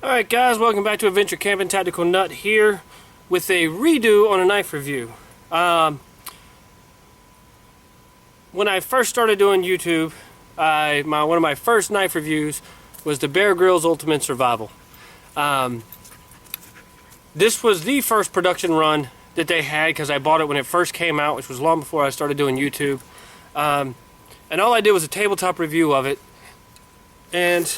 Alright guys, welcome back to Adventure Camping. Tactical Nut here with a redo on a knife review. When I first started doing YouTube, one of my first knife reviews was the Grylls Ultimate Survival. This was the first production run that they had because I bought it when it first came out, which was long before I started doing YouTube. And all I did was a tabletop review of it. And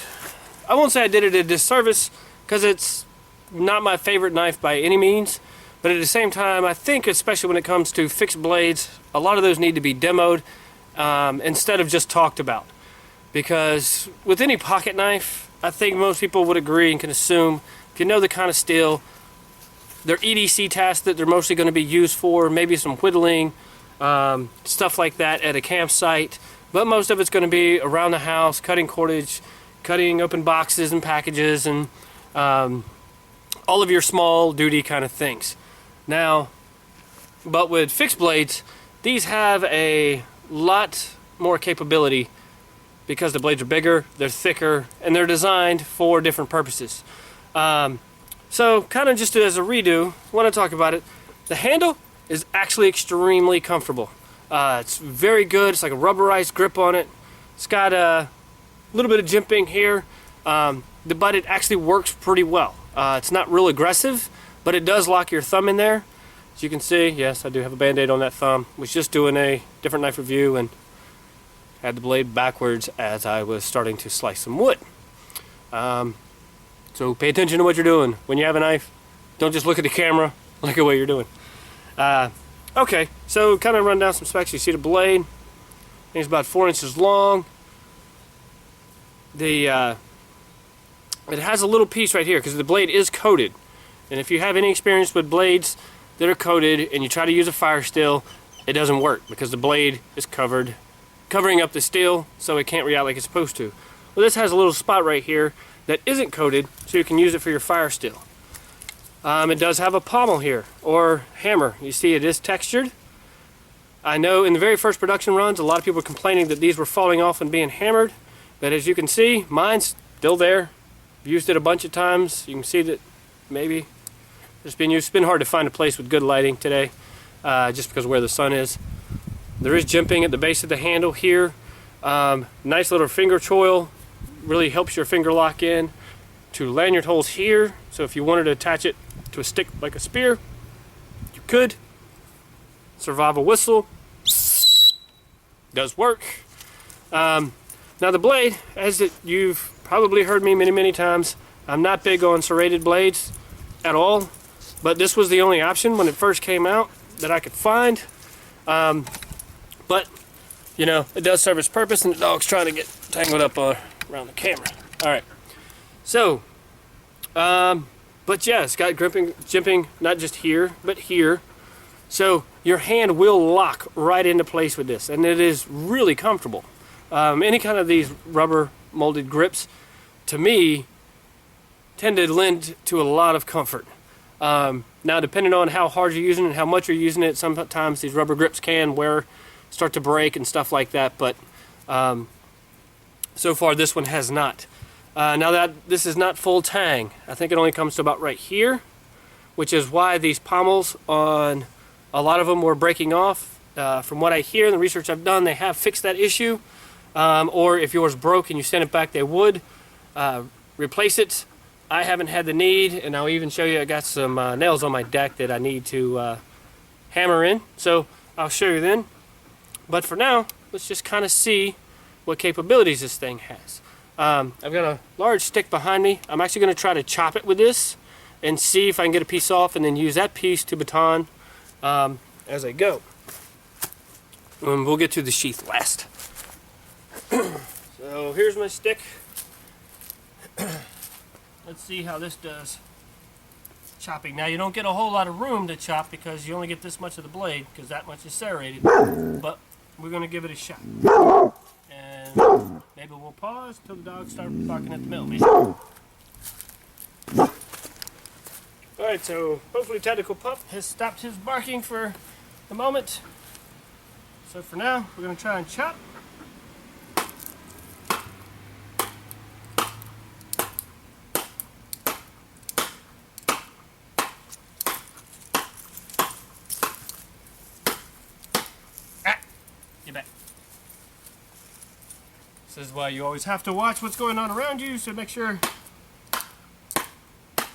I won't say I did it a disservice because it's not my favorite knife by any means, but at the same time I think, especially when it comes to fixed blades, a lot of those need to be demoed instead of just talked about, because with any pocket knife I think most people would agree and can assume if you know the kind of steel, their EDC tasks that they're mostly going to be used for, maybe some whittling, stuff like that at a campsite, but most of it's going to be around the house, cutting cordage, cutting open boxes and packages, and all of your small duty kind of things. Now, but with fixed blades, these have a lot more capability because the blades are bigger, they're thicker, and they're designed for different purposes. So kind of just as a redo, I want to talk about it. The handle is actually extremely comfortable. It's very good. It's like a rubberized grip on it. It's got a little bit of jimping here, but it actually works pretty well. It's not real aggressive, but it does lock your thumb in there. As you can see, yes, I do have a band-aid on that thumb. Was just doing a different knife review and had the blade backwards as I was starting to slice some wood. So pay attention to what you're doing. When you have a knife, don't just look at the camera, look at what you're doing. Okay, so kind of run down some specs. You see the blade, I think it's about 4 inches long. It has a little piece right here because the blade is coated, and if you have any experience with blades that are coated and you try to use a fire steel, it doesn't work because the blade is covering up the steel, so it can't react like it's supposed to. Well, this has a little spot right here that isn't coated, so you can use it for your fire steel. It does have a pommel here, or hammer. You see it is textured. I know in the very first production runs a lot of people were complaining that these were falling off and being hammered, but as you can see, mine's still there. I've used it a bunch of times. You can see that maybe it's been used. It's been hard to find a place with good lighting today, just because of where the sun is. There is jimping at the base of the handle here. Nice little finger choil, really helps your finger lock in to lanyard holes here, so if you wanted to attach it to a stick like a spear, you could. Survival whistle does work. Now the blade, you've probably heard me many times, I'm not big on serrated blades at all, but this was the only option when it first came out that I could find. But you know, it does serve its purpose, and the dog's trying to get tangled up around the camera. Alright, so but yeah, it's got jimping not just here but here, so your hand will lock right into place with this, and it is really comfortable. Any kind of these rubber molded grips, to me, tend to lend to a lot of comfort. Now, depending on how hard you're using it and how much you're using it, sometimes these rubber grips can start to break and stuff like that, but so far this one has not. Now that this is not full tang, I think it only comes to about right here, which is why these pommels on a lot of them were breaking off. From what I hear and the research I've done, they have fixed that issue. Or if yours broke and you send it back, they would replace it. I haven't had the need, and I'll even show you I got some nails on my deck that I need to hammer in, so I'll show you then. But for now, let's just kind of see what capabilities this thing has. I've got a large stick behind me. I'm actually going to try to chop it with this and see if I can get a piece off, and then use that piece to baton as I go. And we'll get to the sheath last. So here's my stick. Let's see how this does chopping. Now you don't get a whole lot of room to chop because you only get this much of the blade because that much is serrated, but we're going to give it a shot. And maybe we'll pause till the dogs start barking at the middle. Alright, so hopefully Tactical Pup has stopped his barking for the moment. So for now, we're going to try and chop. This is why you always have to watch what's going on around you, so make sure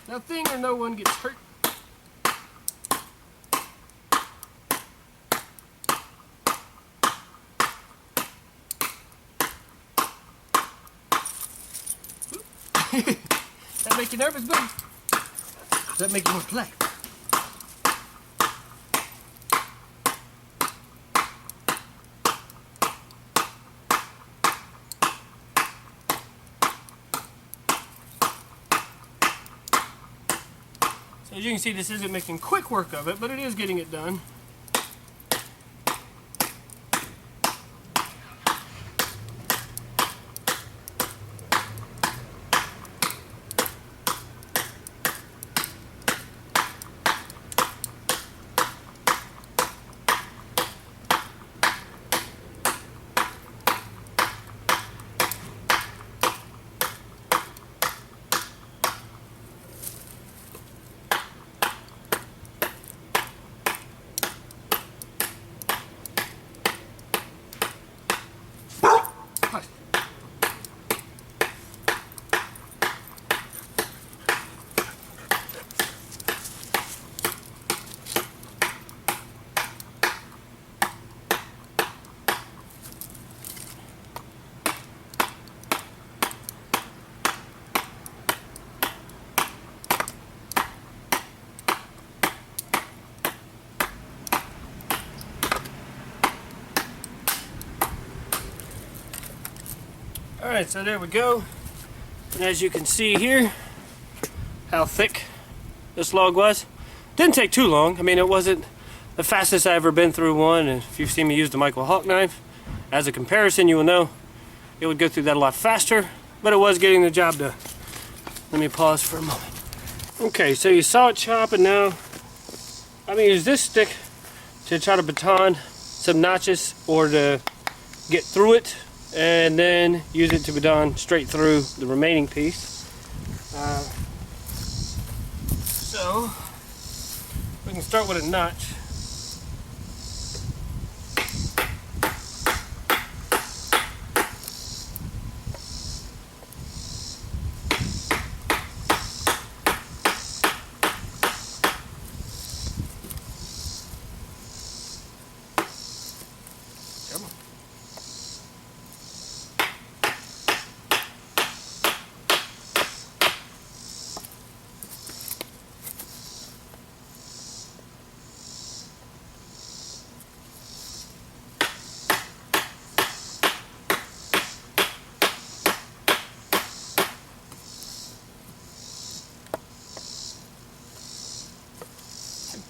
nothing or no one gets hurt. That make you nervous, buddy? Does that make you want to play? So as you can see, this isn't making quick work of it, but it is getting it done. Alright, so there we go. And as you can see here, how thick this log was. Didn't take too long. I mean, it wasn't the fastest I've ever been through one. And if you've seen me use the Michael Hawk knife, as a comparison, you will know it would go through that a lot faster. But it was getting the job done. Let me pause for a moment. Okay, so you saw it chop, and now I'm going to use this stick to try to baton some notches or to get through it, and then use it to baton straight through the remaining piece. So we can start with a notch. Come on.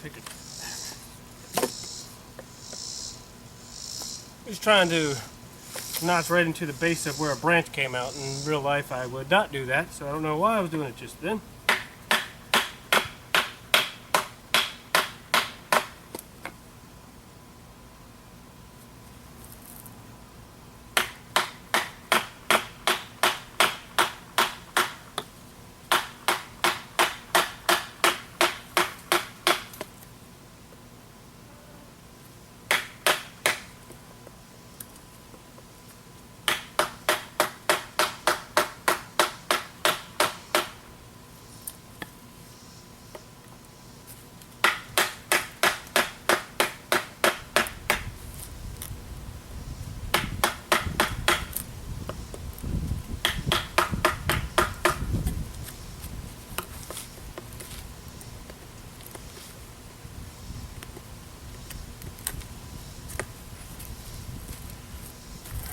Pick it. Just trying to notch right into the base of where a branch came out. In real life, I would not do that, so I don't know why I was doing it just then.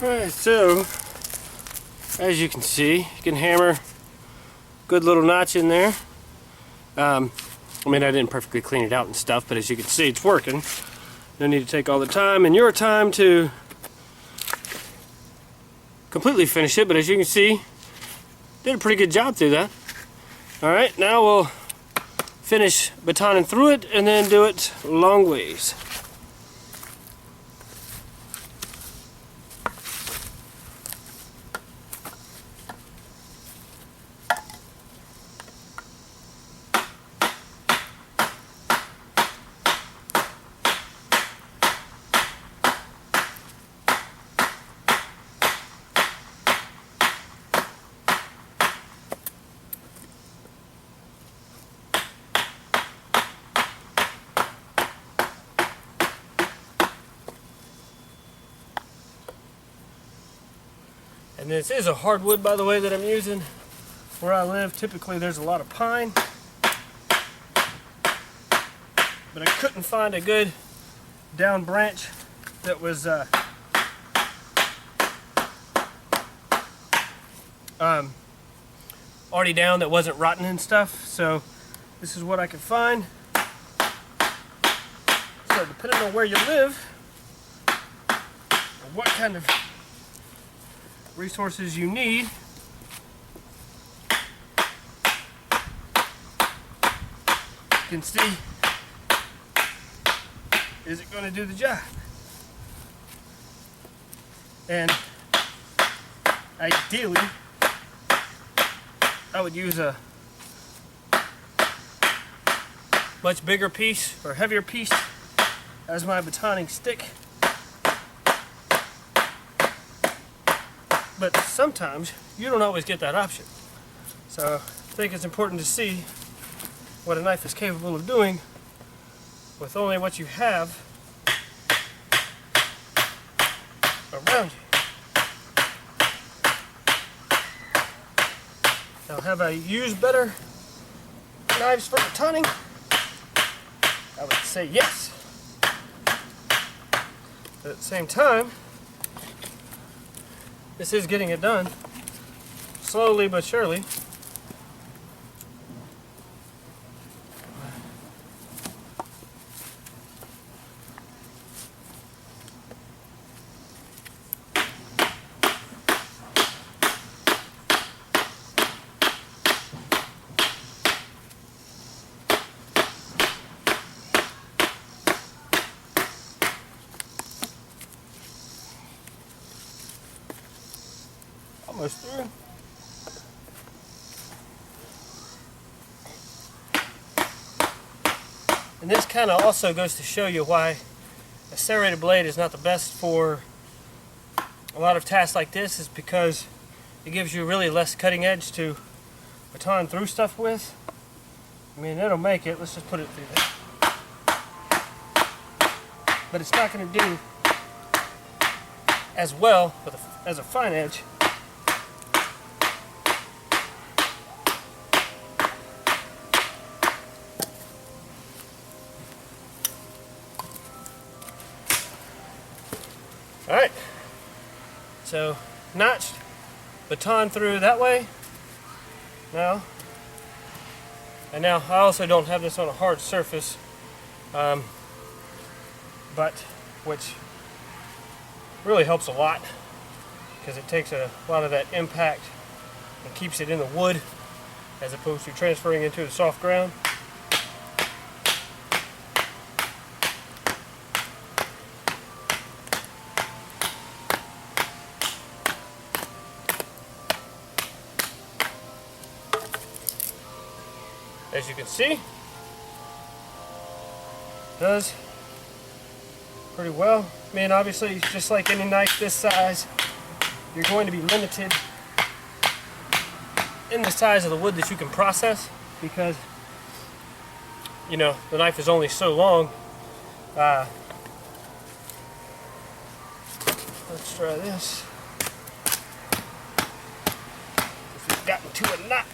Alright, so as you can see, you can hammer a good little notch in there. I mean, I didn't perfectly clean it out and stuff, but as you can see, it's working. No need to take all the time and your time to completely finish it, but as you can see, did a pretty good job through that. Alright, now we'll finish batoning through it and then do it long ways. And this is a hardwood, by the way, that I'm using. Where I live, typically there's a lot of pine. But I couldn't find a good down branch that was already down, that wasn't rotten and stuff. So this is what I could find. So depending on where you live, or what kind of resources you need, you can see, is it going to do the job? And ideally, I would use a much bigger piece or heavier piece as my batoning stick. But sometimes you don't always get that option. So I think it's important to see what a knife is capable of doing with only what you have around you. Now, have I used better knives for batoning? I would say yes. But at the same time, this is getting it done slowly but surely. Almost through. And this kind of also goes to show you why a serrated blade is not the best for a lot of tasks like this, is because it gives you really less cutting edge to baton through stuff with. I mean, it'll make it. Let's just put it through there. But it's not going to do as well as a fine edge. Alright, so notched, baton through that way now, and now I also don't have this on a hard surface, but which really helps a lot because it takes a lot of that impact and keeps it in the wood as opposed to transferring into the soft ground. As you can see, does pretty well. I mean, obviously, just like any knife this size, you're going to be limited in the size of the wood that you can process because, you know, the knife is only so long. Let's try this. If you've gotten to a knot.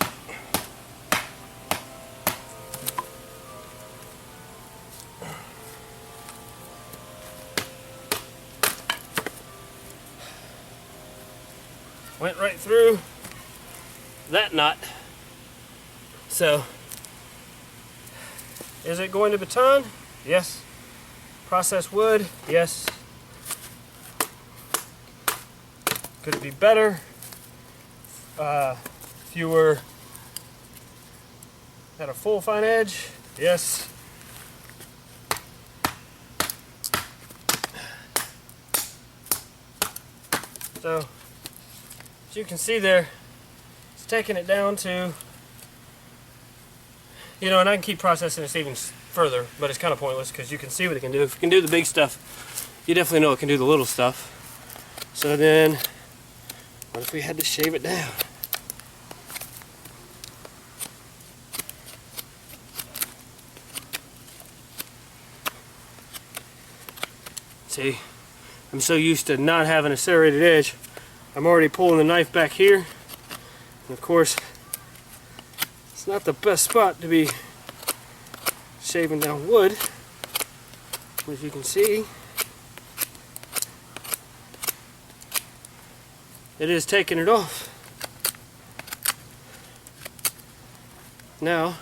Went right through that knot. So, is it going to baton? Yes. Processed wood? Yes. Could it be better? If you were at a full fine edge? Yes. So, as you can see there, it's taking it down to, you know, and I can keep processing this even further, but it's kind of pointless because you can see what it can do. If it can do the big stuff, you definitely know it can do the little stuff. So then, what if we had to shave it down? See, I'm so used to not having a serrated edge I'm already pulling the knife back here. And of course, it's not the best spot to be shaving down wood, as you can see. It is taking it off. Now,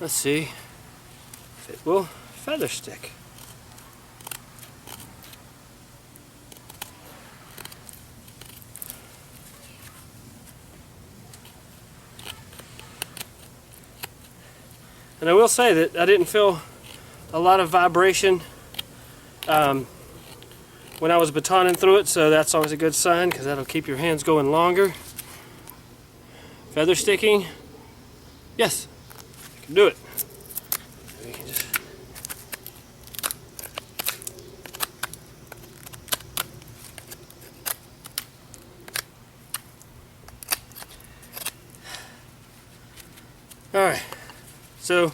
let's see if it will feather stick. And I will say that I didn't feel a lot of vibration when I was batoning through it, so that's always a good sign because that'll keep your hands going longer. Feather sticking, yes, I can do it. We can just all right. So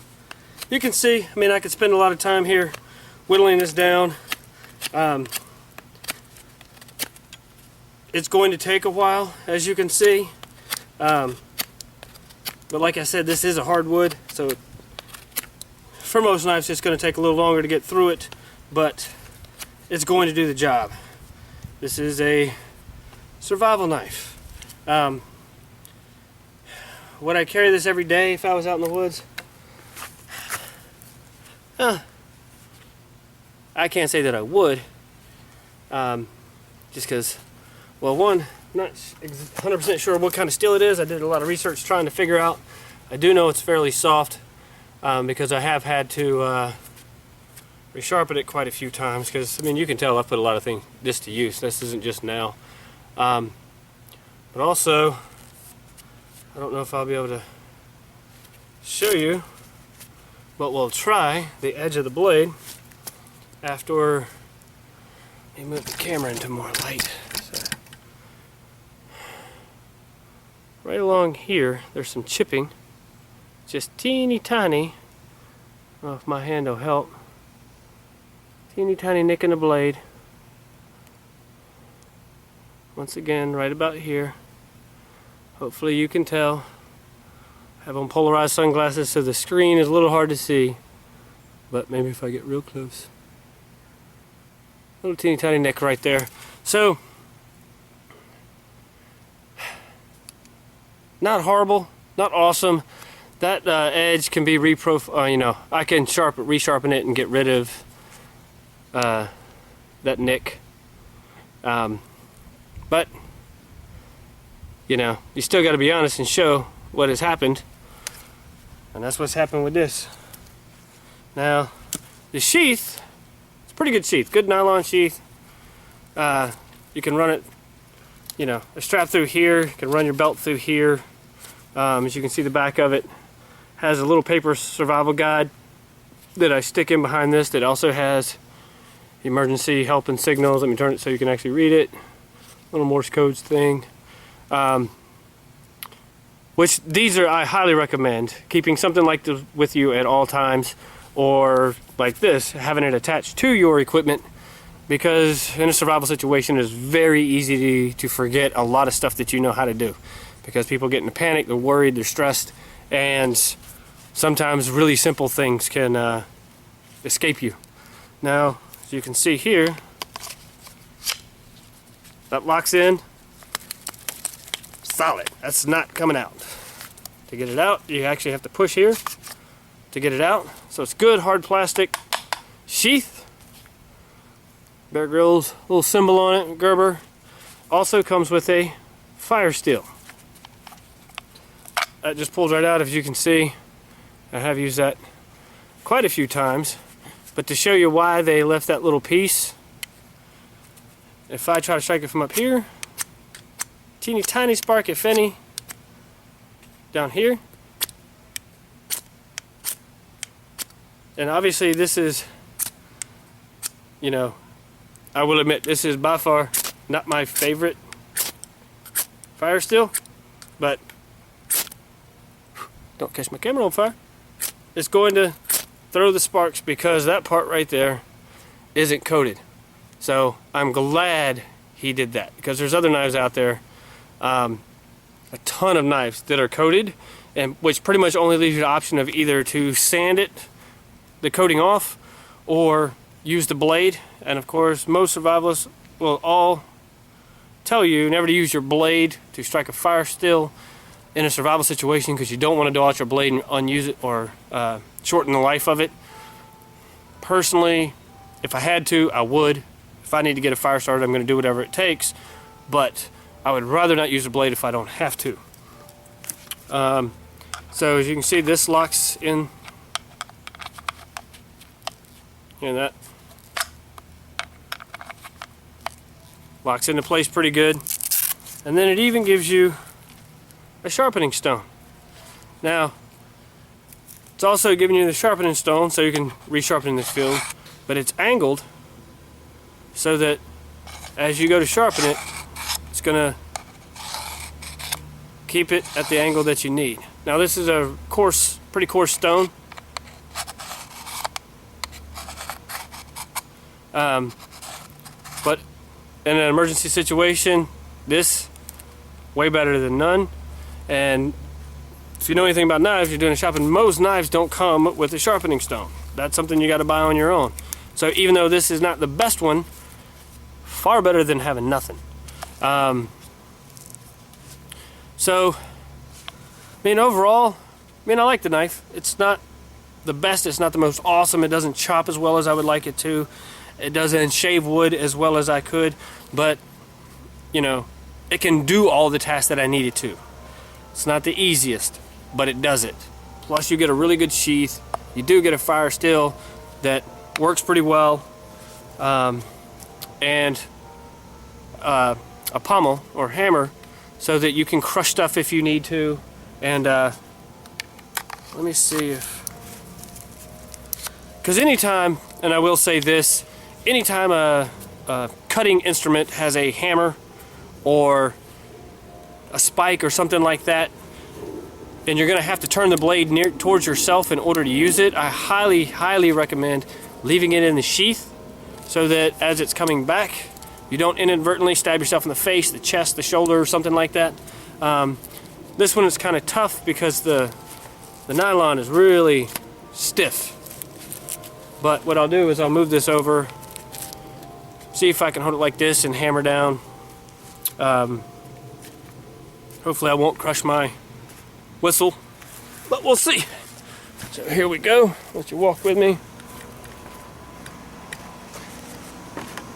you can see, I mean, I could spend a lot of time here whittling this down. It's going to take a while, as you can see. But like I said, this is a hardwood, so for most knives it's going to take a little longer to get through it, but it's going to do the job. This is a survival knife. Would I carry this every day if I was out in the woods? I can't say that I would, just because, well, one, I'm not 100% sure what kind of steel it is. I did a lot of research trying to figure out. I do know it's fairly soft because I have had to resharpen it quite a few times because, I mean, you can tell I've put a lot of this to use. This isn't just now. But also, I don't know if I'll be able to show you, but we'll try the edge of the blade after we move the camera into more light. So, right along here, there's some chipping, just teeny tiny. I don't know if my hand will help. Teeny tiny nick in the blade. Once again, right about here. Hopefully you can tell. I have on polarized sunglasses, so the screen is a little hard to see. But maybe if I get real close. Little teeny tiny nick right there. So, not horrible, not awesome. That edge can be I can resharpen it and get rid of that nick. But you still got to be honest and show what has happened, and that's what's happened with this. Now, the sheath, it's a pretty good sheath, good nylon sheath. You can run it, a strap through here. You can run your belt through here. As you can see, the back of it has a little paper survival guide that I stick in behind this that also has emergency help and signals. Let me turn it so you can actually read it. Little Morse codes thing. Which I highly recommend keeping something like this with you at all times, or like this, having it attached to your equipment, because in a survival situation it's very easy to forget a lot of stuff that you know how to do, because people get in a panic, they're worried, they're stressed, and sometimes really simple things can escape you. Now, as you can see here, that locks in solid. That's not coming out. To get it out, you actually have to push here to get it out. So it's good hard plastic sheath. Bear Grylls little symbol on it, Gerber. Also comes with a fire steel. That just pulls right out, as you can see. I have used that quite a few times. But to show you why they left that little piece, if I try to strike it from up here, teeny tiny spark, if any, down here. And obviously this is, I will admit, this is by far not my favorite fire steel, but don't catch my camera on fire. It's going to throw the sparks because that part right there isn't coated. So I'm glad he did that, because there's other knives out there, a ton of knives that are coated, and which pretty much only leaves you the option of either to sand it, the coating off, or use the blade. And of course, most survivalists will all tell you never to use your blade to strike a fire still in a survival situation, because you don't want to dull out your blade and unuse it or shorten the life of it. Personally, if I had to, I would. If I need to get a fire started, I'm going to do whatever it takes, but I would rather not use a blade if I don't have to. So as you can see, this locks in, that locks into place pretty good. And then it even gives you a sharpening stone. Now, it's also giving you the sharpening stone so you can resharpen this film, but it's angled so that as you go to sharpen it, it's gonna keep it at the angle that you need. Now this is a coarse, pretty coarse stone. But in an emergency situation, this way better than none. And if you know anything about knives, you're doing a sharpening, most knives don't come with a sharpening stone. That's something you got to buy on your own. So even though this is not the best one, far better than having nothing. So, overall, I like the knife. It's not the best, it's not the most awesome, it doesn't chop as well as I would like it to. It doesn't shave wood as well as I could, but, it can do all the tasks that I need it to. It's not the easiest, but it does it. Plus you get a really good sheath. You do get a fire still that works pretty well. And a pommel or hammer so that you can crush stuff if you need to. And let me see if, because anytime, and I will say this, anytime a cutting instrument has a hammer or a spike or something like that, and you're going to have to turn the blade near towards yourself in order to use it, I highly recommend leaving it in the sheath so that as it's coming back, you don't inadvertently stab yourself in the face, the chest, the shoulder, or something like that. This one is kind of tough because the nylon is really stiff. But what I'll do is I'll move this over, see if I can hold it like this and hammer down. Hopefully I won't crush my whistle, but we'll see. So here we go. Let you walk with me.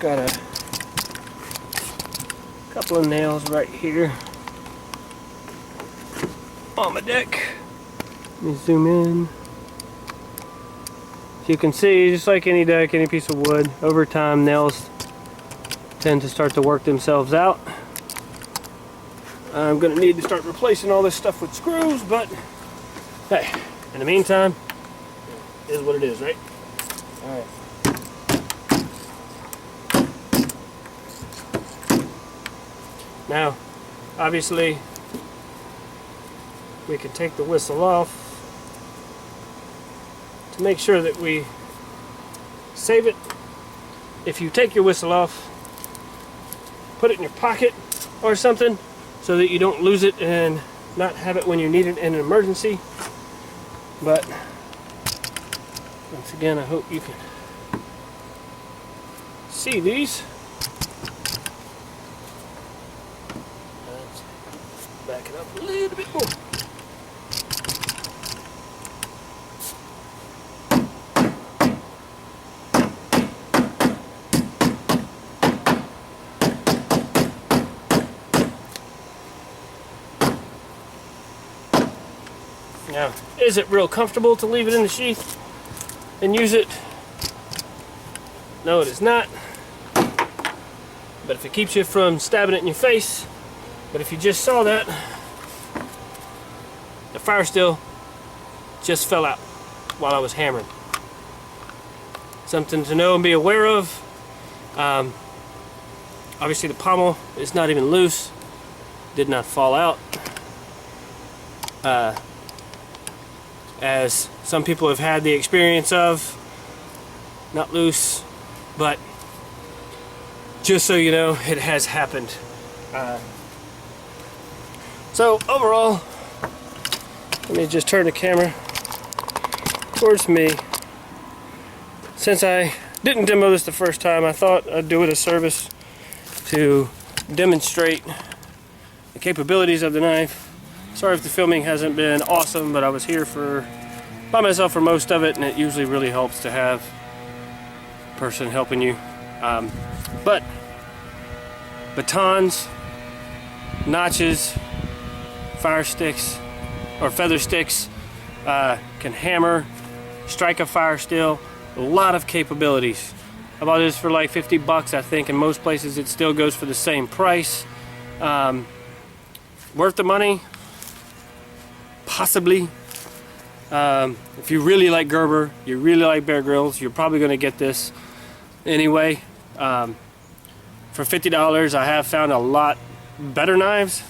Got a couple of nails right here on my deck. Let me zoom in. As you can see, just like any deck, any piece of wood, over time nails tend to start to work themselves out. I'm going to need to start replacing all this stuff with screws, but hey, in the meantime, it is what it is, right? Alright. Now, obviously, we can take the whistle off to make sure that we save it. If you take your whistle off, put it in your pocket or something so that you don't lose it and not have it when you need it in an emergency. But once again, I hope you can see these. Let's back it up a little bit more. Now, is it real comfortable to leave it in the sheath and use it? No, it is not. But if it keeps you from stabbing it in your face, but if you just saw that, the fire still just fell out while I was hammering. Something to know and be aware of. Obviously the pommel is not even loose, did not fall out. As some people have had the experience of, not loose, but just so you know, it has happened. So overall, let me just turn the camera towards me. Since I didn't demo this the first time, I thought I'd do it a service to demonstrate the capabilities of the knife. Sorry if the filming hasn't been awesome, but I was here by myself for most of it, and it usually really helps to have a person helping you. But batons, notches, fire sticks, or feather sticks, can hammer, strike a fire steel, a lot of capabilities. I bought this for like 50 bucks, I think. In most places it still goes for the same price. Worth the money? Possibly. If you really like Gerber, you really like Bear Grylls, you're probably going to get this anyway. For $50, I have found a lot better knives,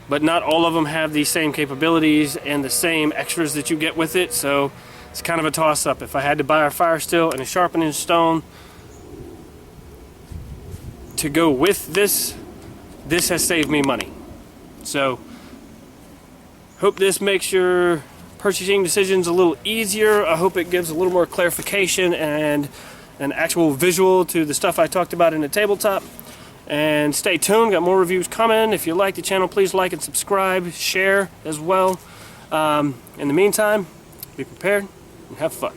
but not all of them have these same capabilities and the same extras that you get with it, so it's kind of a toss-up. If I had to buy a fire steel and a sharpening stone to go with this, this has saved me money. So, hope this makes your purchasing decisions a little easier. I hope it gives a little more clarification and an actual visual to the stuff I talked about in the tabletop. And stay tuned, got more reviews coming. If you like the channel, please like and subscribe, share as well. In the meantime, be prepared and have fun.